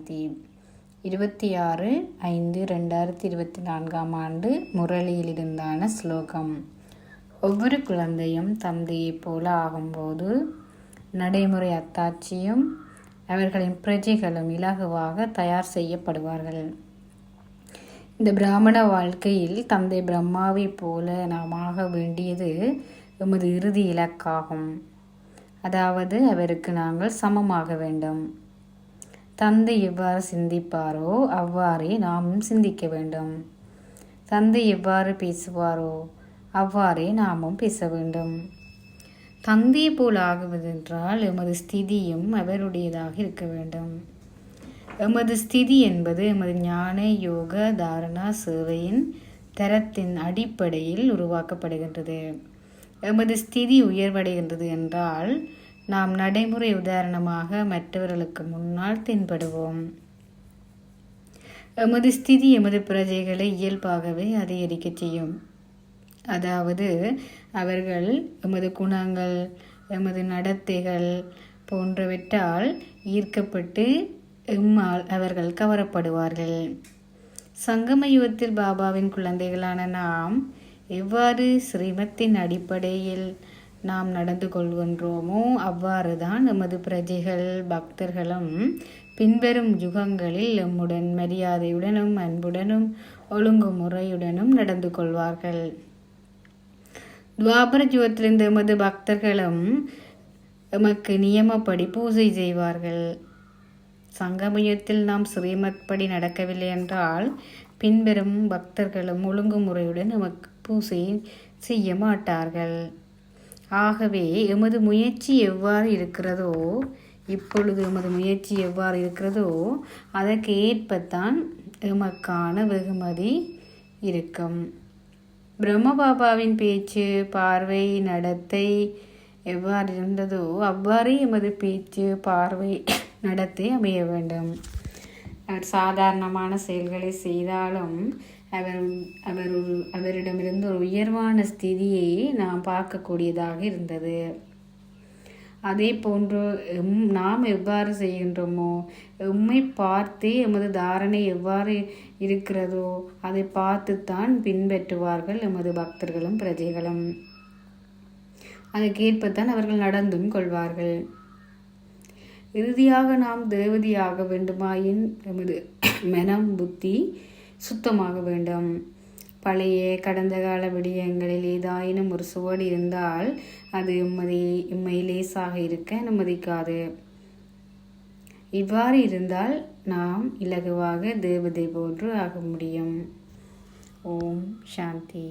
சாந்தி. 26/5/2024 முரளியிலிருந்தான ஸ்லோகம். ஒவ்வொரு குழந்தையும் தந்தையைப் போல ஆகும்போது நடைமுறை அத்தாட்சியும் அவர்களின் பிரஜைகளும் இலகுவாக தயார் செய்யப்படுவார்கள். இந்த பிராமண வாழ்க்கையில் தந்தை பிரம்மாவைப் போல நாம் ஆக வேண்டியது எமது இறுதி இலக்காகும். அதாவது அவருக்கு நாங்கள் சமமாக வேண்டும். தந்தை எவ்வாறு சிந்திப்பாரோ அவ்வாறே நாமும் சிந்திக்க வேண்டும். தந்தை எவ்வாறு பேசுவாரோ அவ்வாறே நாமும் பேச வேண்டும். தந்தையை போல் ஆகுவதென்றால் எமது ஸ்திதியும் அவருடையதாக இருக்க வேண்டும். எமது ஸ்திதி என்பது எமது ஞான யோக தாரணா சேவையின் தரத்தின் அடிப்படையில் உருவாக்கப்படுகின்றது. எமது ஸ்திதி உயர்வடைகின்றது என்றால் நாம் நடைமுறை உதாரணமாக மற்றவர்களுக்கு முன்னால் தென்படுவோம். எமது ஸ்திதி எமது பிரஜைகளை இயல்பாகவே அதிகரிக்க செய்யும். அதாவது அவர்கள் எமது குணங்கள் எமது நடத்தைகள் போன்றவற்றால் ஈர்க்கப்பட்டு எம்மால் அவர்கள் கவரப்படுவார்கள். சங்கம யுகத்தில் பாபாவின் குழந்தைகளான நாம் எவ்வாறு ஸ்ரீமத்தின் அடிப்படையில் நாம் நடந்து கொள்கின்றோமோ அவ்வாறு தான் எமது பிரஜைகள் பக்தர்களும் பின்வரும் யுகங்களில் எம்முடன் மரியாதையுடனும் அன்புடனும் ஒழுங்குமுறையுடனும் நடந்து கொள்வார்கள். துவாபர யுகத்திலிருந்து எமது பக்தர்களும் எமக்கு நியமப்படி பூஜை செய்வார்கள். சங்கமயத்தில் நாம் ஸ்ரீமத் படி நடக்கவில்லை என்றால் பின்வரும் பக்தர்களும் ஒழுங்குமுறையுடன் எமக்கு பூஜை செய்ய மாட்டார்கள். ஆகவே எமது முயற்சி எவ்வாறு இருக்கிறதோ இப்பொழுது எமது முயற்சி எவ்வாறு இருக்கிறதோ அதற்கு ஏற்பத்தான் எமக்கான வெகுமதி இருக்கும். பிரம்மபாபாவின் பேச்சு பார்வை நடத்தை எவ்வாறு இருந்ததோ அவ்வாறே எமது பேச்சு பார்வை நடத்தை அமைய வேண்டும். அவர் சாதாரணமான செயல்களை செய்தாலும் அவரிடமிருந்து ஒரு உயர்வான ஸ்திதியை நாம் பார்க்கக்கூடியதாக இருந்தது. அதே போன்று நாம் எவ்வாறு செய்கின்றோமோ எம்மை பார்த்தே எமது தாரணை எவ்வாறு இருக்கிறதோ அதை பார்த்துத்தான் பின்பற்றுவார்கள் எமது பக்தர்களும் பிரஜைகளும். அதற்கேற்பத்தான் அவர்கள் நடந்தும் கொள்வார்கள். இறுதியாக நாம் தேவதையாக வேண்டுமாயின் எமது மனம் புத்தி சுத்தமாக வேண்டும். பழைய கடந்த கால விடயங்களில் ஏதாயினும் ஒரு சுவடு இருந்தால் அது எம்மை லேசாக இருக்க அனுமதிக்காது. இவ்வாறு இருந்தால் நாம் இலகுவாக தேவதை போன்று ஆக முடியும். ஓம் சாந்தி.